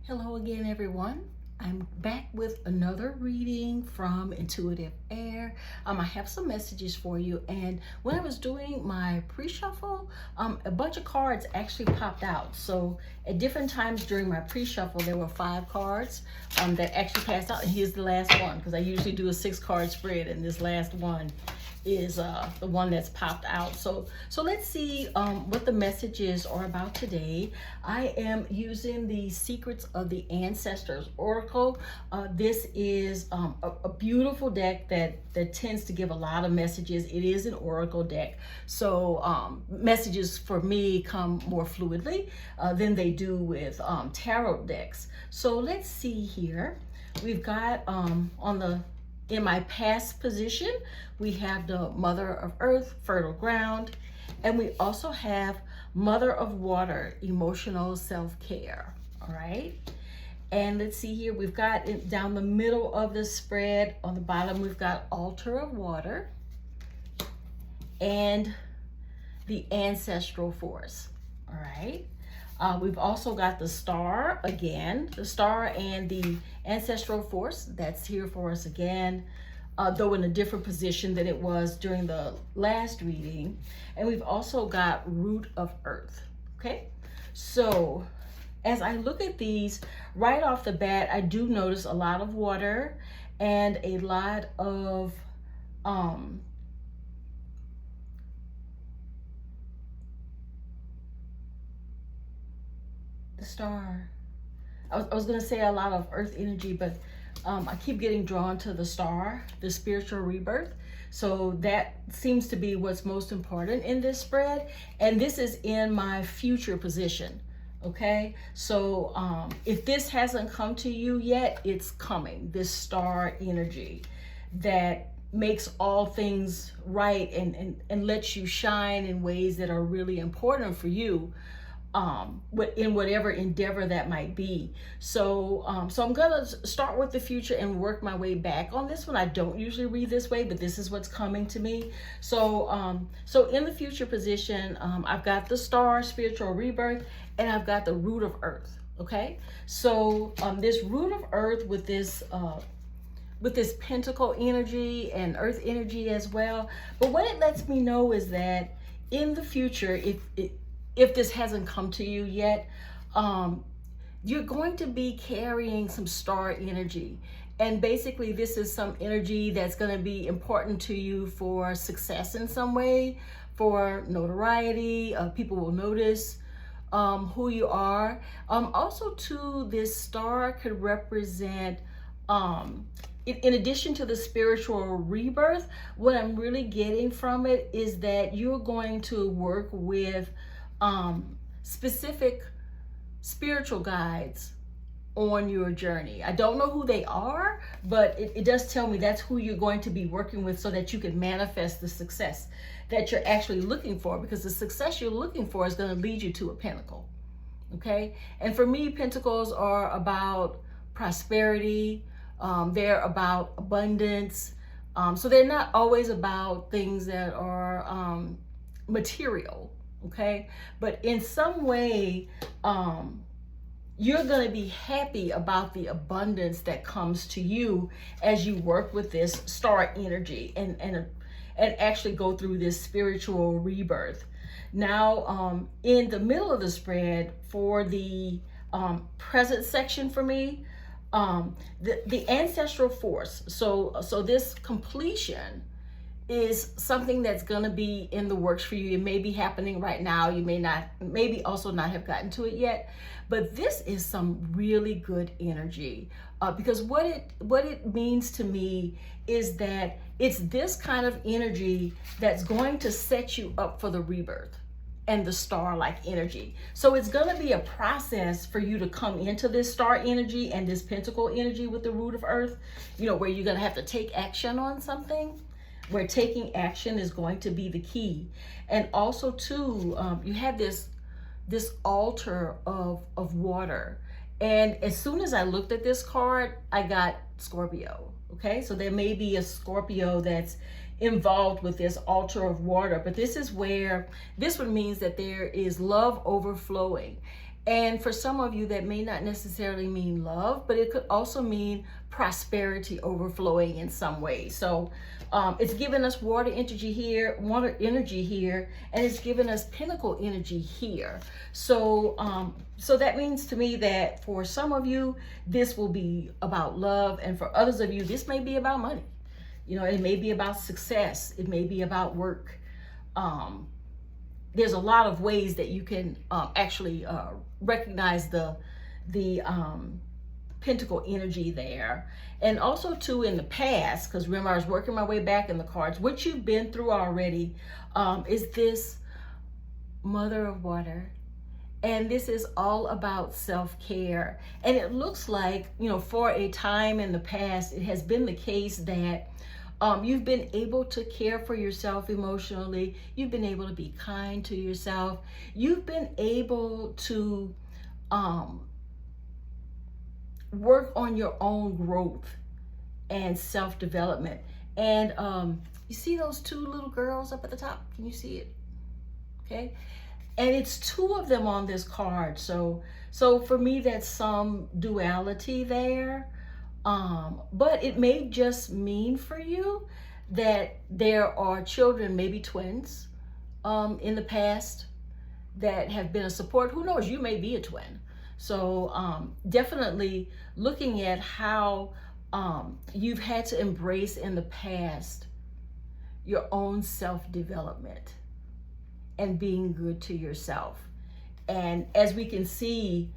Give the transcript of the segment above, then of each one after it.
Hello again, everyone. I'm back with another reading from Intuitive Air. I have some messages for you, and when I was doing my pre-shuffle, a bunch of cards actually popped out. So at different times during my pre-shuffle, there were 5 cards that actually passed out, and here's the last one, because I usually do a 6-card spread, and this last one is the one that's popped out. So let's see what the messages are about today. I am using the Secrets of the Ancestors Oracle. This is a beautiful deck that tends to give a lot of messages. It is an oracle deck, so messages for me come more fluidly than they do with tarot decks. So let's see here. We've got in my past position, we have the Mother of Earth, fertile ground, and we also have Mother of Water, emotional self-care. All right. And let's see here, we've got down the middle of the spread, on the bottom, we've got Altar of Water and the Ancestral Force. All right. We've also got the Star again, the Star and the Ancestral Force. That's here for us again, though in a different position than it was during the last reading. And we've also got Root of Earth. Okay, so as I look at these, right off the bat, I do notice a lot of water and a lot of the Star. I was going to say a lot of earth energy, but I keep getting drawn to the Star, the spiritual rebirth. So that seems to be what's most important in this spread. And this is in my future position. Okay, so if this hasn't come to you yet, it's coming. This Star energy that makes all things right and lets you shine in ways that are really important for you. In whatever endeavor that might be. So I'm gonna start with the future and work my way back on this one. I don't usually read this way, but this is what's coming to me. So so in the future position, I've got the Star, spiritual rebirth, and I've got the Root of Earth. Okay, so this Root of Earth with this pentacle energy and earth energy as well. But what it lets me know is that in the future, if this hasn't come to you yet, you're going to be carrying some Star energy. And basically this is some energy that's going to be important to you for success in some way, for notoriety. People will notice who you are. Also too, this Star could represent, in addition to the spiritual rebirth, what I'm really getting from it is that you're going to work with specific spiritual guides on your journey. I don't know who they are, but it does tell me that's who you're going to be working with so that you can manifest the success that you're actually looking for, because the success you're looking for is going to lead you to a pentacle. Okay, and for me, pentacles are about prosperity. They're about abundance. So they're not always about things that are material. Okay, but in some way, you're going to be happy about the abundance that comes to you as you work with this Star energy and actually go through this spiritual rebirth. Now, in the middle of the spread for the present section for me, the ancestral force. So this completion is something that's going to be in the works for you. It may be happening right now. You maybe also not have gotten to it yet, but this is some really good energy, because what it means to me is that it's this kind of energy that's going to set you up for the rebirth and the Star-like energy. So it's going to be a process for you to come into this Star energy and this pentacle energy with the Root of Earth, where you're going to have to take action on something, where taking action is going to be the key. And also too, you have this altar of water. And as soon as I looked at this card, I got Scorpio. Okay, so there may be a Scorpio that's involved with this altar of water, but this one means that there is love overflowing. And for some of you, that may not necessarily mean love, but it could also mean prosperity overflowing in some way. So it's giving us water energy here, and it's giving us pinnacle energy here. So so that means to me that for some of you, this will be about love, and for others of you, this may be about money. You know, it may be about success. It may be about work. There's a lot of ways that you can actually recognize the pentacle energy there. And also too, in the past, because remember I was working my way back in the cards, what you've been through already is this Mother of Water. And this is all about self-care. And it looks like, you know, for a time in the past, it has been the case that you've been able to care for yourself emotionally. You've been able to be kind to yourself. You've been able to work on your own growth and self-development. And you see those two little girls up at the top? Can you see it? Okay. And it's two of them on this card. So for me, that's some duality there. But it may just mean for you that there are children, maybe twins, in the past that have been a support. Who knows? You may be a twin. So definitely looking at how you've had to embrace in the past your own self-development and being good to yourself. And as we can see,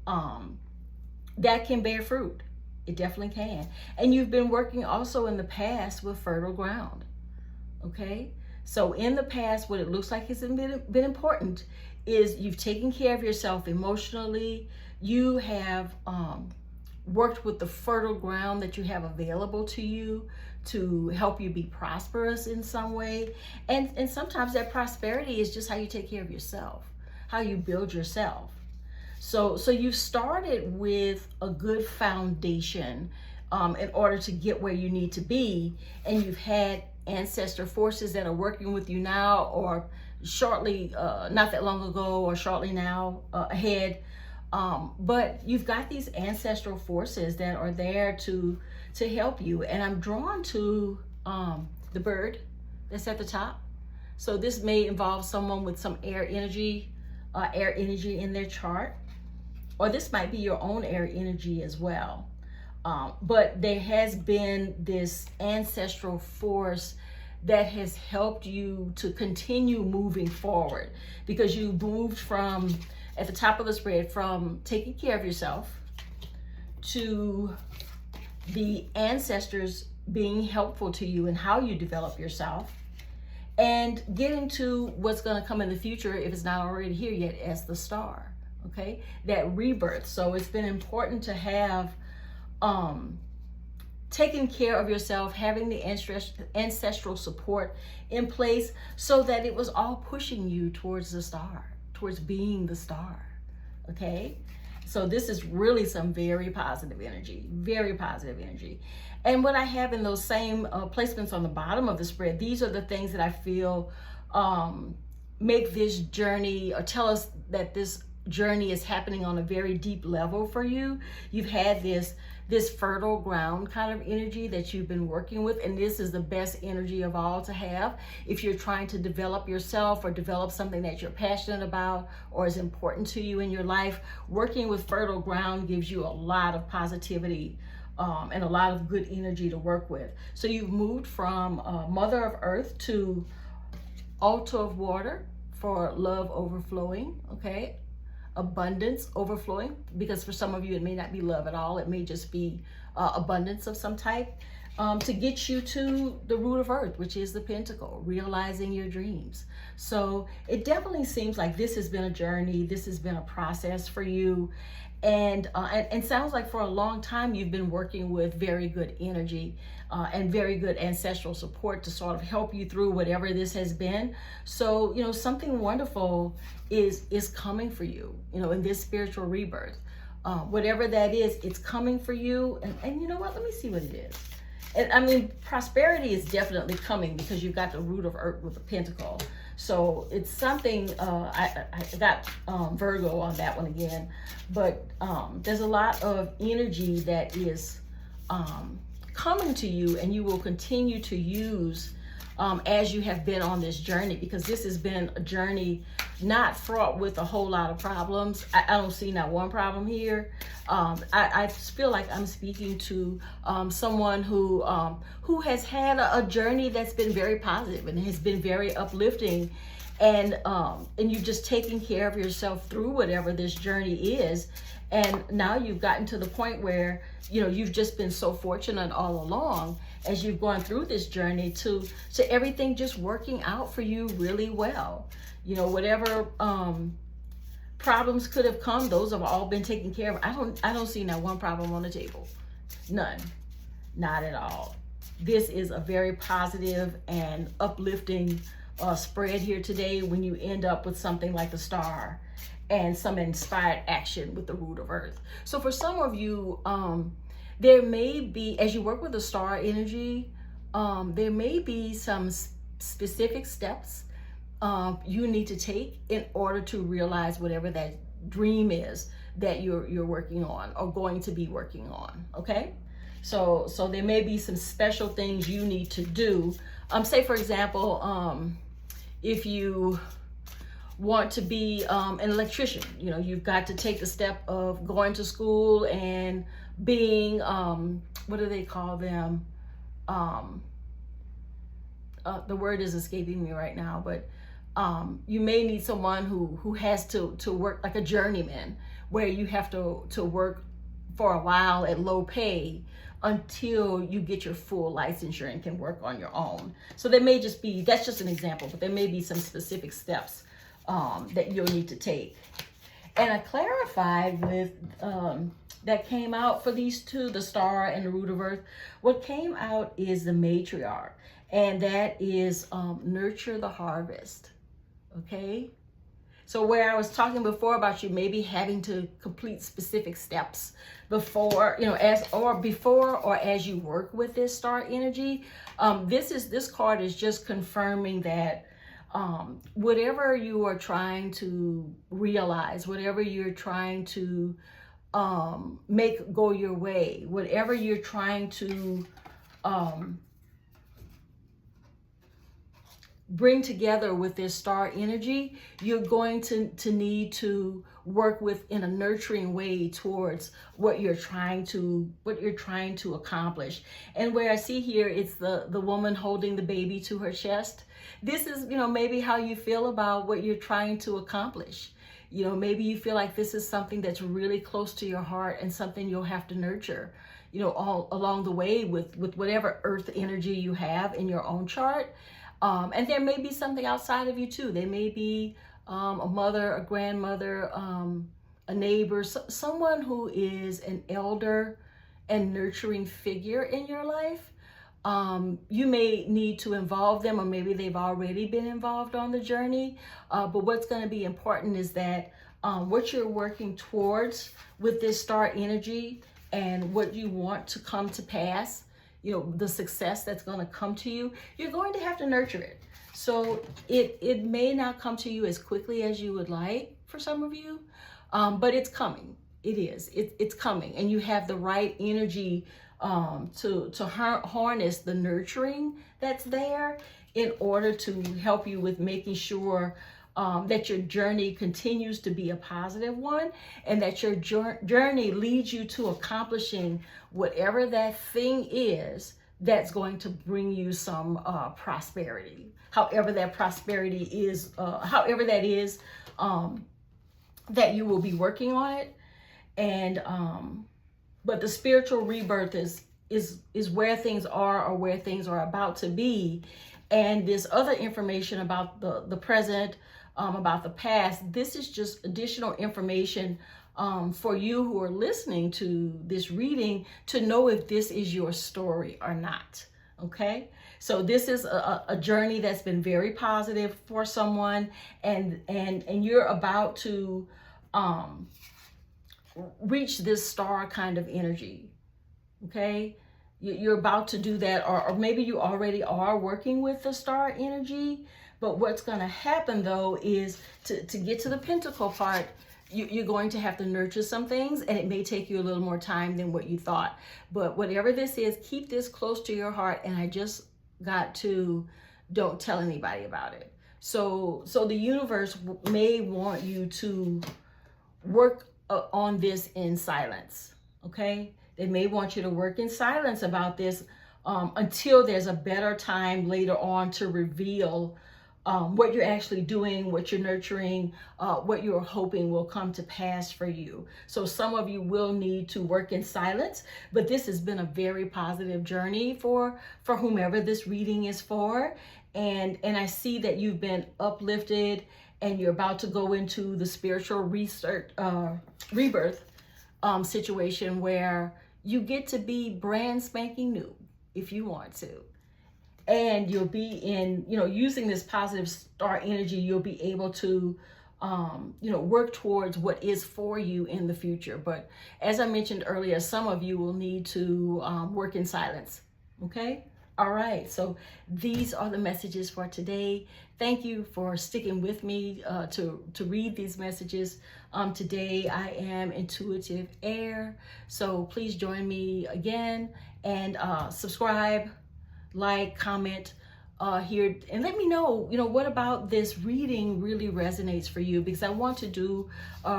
that can bear fruit. It definitely can. And you've been working also in the past with fertile ground. Okay? So in the past, what it looks like has been important is you've taken care of yourself emotionally. You have worked with the fertile ground that you have available to you to help you be prosperous in some way. And sometimes that prosperity is just how you take care of yourself, how you build yourself. So you started with a good foundation in order to get where you need to be, and you've had ancestor forces that are working with you now, or shortly, not that long ago, or shortly now ahead. But you've got these ancestral forces that are there to help you. And I'm drawn to the bird that's at the top. So this may involve someone with some air energy in their chart. Or this might be your own air energy as well. But there has been this ancestral force that has helped you to continue moving forward, because you moved from, at the top of the spread, from taking care of yourself to the ancestors being helpful to you in how you develop yourself, and getting to what's going to come in the future, if it's not already here yet, as the star. Okay, that rebirth. So it's been important to have taken care of yourself, having the ancestral support in place, so that it was all pushing you towards the star, towards being the star. Okay, so this is really some very positive energy, very positive energy. And what I have in those same placements on the bottom of the spread, these are the things that I feel make this journey, or tell us that this journey is happening on a very deep level for you. You've had this fertile ground kind of energy that you've been working with, and this is the best energy of all to have if you're trying to develop yourself or develop something that you're passionate about or is important to you in your life. Working with fertile ground gives you a lot of positivity and a lot of good energy to work with. So you've moved from Mother of Earth to Altar of Water for love overflowing. Okay, abundance overflowing, because for some of you it may not be love at all. It may just be abundance of some type, to get you to the root of earth, which is the pentacle, realizing your dreams. So it definitely seems like this has been a journey. This has been a process for you, and sounds like for a long time you've been working with very good energy and very good ancestral support to sort of help you through whatever this has been. So, you know, something wonderful is coming for you, you know, in this spiritual rebirth. Whatever that is, it's coming for you. And you know what? Let me see what it is. And I mean, prosperity is definitely coming, because you've got the root of earth with the pentacle. So it's something, I got Virgo on that one again, but there's a lot of energy that is coming to you, and you will continue to use as you have been on this journey, because this has been a journey not fraught with a whole lot of problems. I don't see not one problem here. I feel like I'm speaking to someone who has had a journey that's been very positive and has been very uplifting, and you've just taken care of yourself through whatever this journey is. And now you've gotten to the point where, you've just been so fortunate all along as you've gone through this journey to everything just working out for you really well. Whatever problems could have come, those have all been taken care of. I don't see not one problem on the table. None. Not at all. This is a very positive and uplifting spread here today, when you end up with something like the star and some inspired action with the root of earth. So for some of you, there may be, as you work with the star energy, there may be some specific steps you need to take in order to realize whatever that dream is that you're working on or going to be working on. Okay, so there may be some special things you need to do. Say for example, if you want to be an electrician, you've got to take the step of going to school and being what do they call them? The word is escaping me right now, but you may need someone who has to work like a journeyman, where you have to work for a while at low pay until you get your full licensure and can work on your own. So there may just be, that's just an example, but there may be some specific steps that you'll need to take. And I clarified with that came out for these two, the star and the root of earth. What came out is the matriarch, and that is nurture the harvest. Okay, so where I was talking before about you maybe having to complete specific steps before, before or as you work with this star energy, this card is just confirming that whatever you are trying to realize, whatever you're trying to make go your way, whatever you're trying to bring together with this star energy, you're going to need to work with in a nurturing way towards what you're trying to accomplish. And where I see here, it's the woman holding the baby to her chest. This is, maybe how you feel about what you're trying to accomplish. Maybe you feel like this is something that's really close to your heart and something you'll have to nurture, all along the way with whatever earth energy you have in your own chart. And there may be something outside of you too. There may be a mother, a grandmother, a neighbor, someone who is an elder and nurturing figure in your life. You may need to involve them, or maybe they've already been involved on the journey. But what's going to be important is that what you're working towards with this star energy and what you want to come to pass, the success that's going to come to you, you're going to have to nurture it. So it may not come to you as quickly as you would like for some of you, but it's coming. It is. It's coming, and you have the right energy to harness the nurturing that's there in order to help you with making sure that your journey continues to be a positive one, and that your journey leads you to accomplishing whatever that thing is that's going to bring you some prosperity. However that prosperity is, that you will be working on it. And but the spiritual rebirth is where things are, or where things are about to be. And this other information about the present, about the past, this is just additional information for you who are listening to this reading to know if this is your story or not. Okay, so this is a journey that's been very positive for someone, and you're about to reach this star kind of energy. Okay, you're about to do that, or maybe you already are working with the star energy, But what's going to happen though is to get to the pentacle part, you're going to have to nurture some things, and it may take you a little more time than what you thought. But whatever this is, keep this close to your heart. And I just got to, don't tell anybody about it. So the universe may want you to work on this in silence. Okay, they may want you to work in silence about this until there's a better time later on to reveal what you're actually doing, what you're nurturing, what you're hoping will come to pass for you. So some of you will need to work in silence, but this has been a very positive journey for whomever this reading is for. And I see that you've been uplifted, and you're about to go into the spiritual rebirth situation where you get to be brand spanking new if you want to. And you'll be in, using this positive star energy, you'll be able to, work towards what is for you in the future. But as I mentioned earlier, some of you will need to work in silence. Okay? All right. So these are the messages for today. Thank you for sticking with me to read these messages. Today I am Intuitive Air. So please join me again and subscribe, like, comment here, and let me know, what about this reading really resonates for you, because I want to do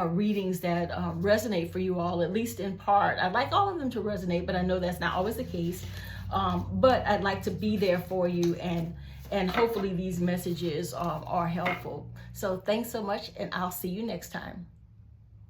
readings that resonate for you all, at least in part. I'd like all of them to resonate, but I know that's not always the case. But I'd like to be there for you, and hopefully these messages are helpful. So thanks so much, and I'll see you next time.